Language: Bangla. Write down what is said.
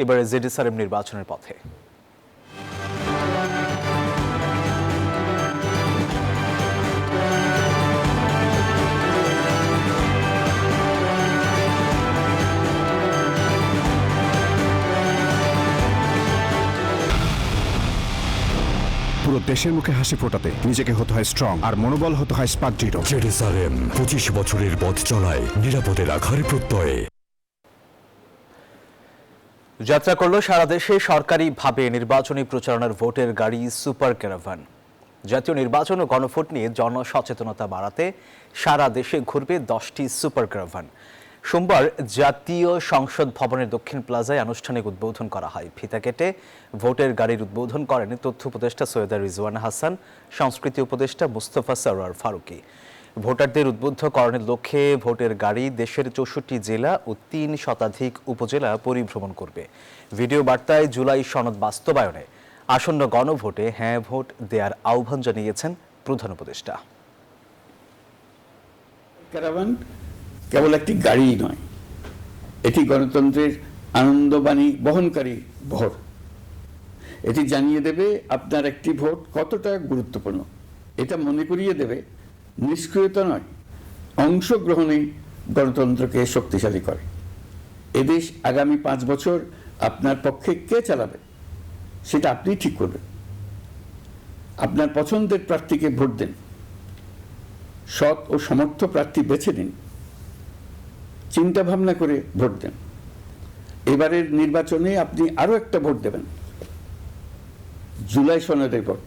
এবারে জেডিএসআরএম নির্বাচনের পথে। পুরো দেশের মুখে হাসি ফোটাতে নিজেকে হতে হয় স্ট্রং, আর মনোবল হতে হয় স্পার্ক জিরো। জেডিএসআরএম 25 বছরের পথ চলায় নিরাপদে রাখার প্রত্যয়ে। যাত্রা করল সারা দেশে সরকারিভাবে নির্বাচনী প্রচারণার ভোটের গাড়ি সুপার ক্যারাভান। জাতীয় নির্বাচন ও গণভোট নিয়ে জনসচেতনতা বাড়াতে সারা দেশে ঘুরবে 10টি সুপার ক্যারাভান। সোমবার জাতীয় সংসদ ভবনের দক্ষিণ প্লাজায় আনুষ্ঠানিক উদ্বোধন করা হয়। ফিতা কেটে ভোটের গাড়ির উদ্বোধন করেন তথ্য উপদেষ্টা সৈয়দা রিজওয়ানা হাসান, সংস্কৃতি উপদেষ্টা মুস্তফা সরোয়ার ফারুকী। ভোটারদের উদ্বুদ্ধকরণের লক্ষ্যে ভোটের গাড়ি দেশের 64 জেলা ও 3 শতাধিক উপজেলা পরিভ্রমণ করবে। ভিডিও বার্তায় জুলাই সনদ বাস্তবায়নে আসন্ন গণভোটে হ্যাঁ ভোট দেওয়ার আহ্বান জানিয়েছেন প্রধান উপদেষ্টা। ক্যারাভান কেবল একটি গাড়ি নয়, এটি গণতন্ত্রের আনন্দবাণী বহনকারী ভোট। এটি জানিয়ে দেবে আপনার একটি ভোট কতটা গুরুত্বপূর্ণ। এটা মনে করিয়ে দেবে নিষ্ক্রিয়তা নয়, অংশগ্রহণই গণতন্ত্রকে শক্তিশালী করে। এদেশ আগামী 5 বছর আপনার পক্ষে কে চালাবে সেটা আপনি ঠিক করবেন। আপনার পছন্দের প্রার্থীকে ভোট দেন, সৎ ও সমর্থ প্রার্থী বেছে নিন, চিন্তা ভাবনা করে ভোট দেন। এবারের নির্বাচনে আপনি আরো একটা ভোট দেবেন, জুলাই সনদের ভোট।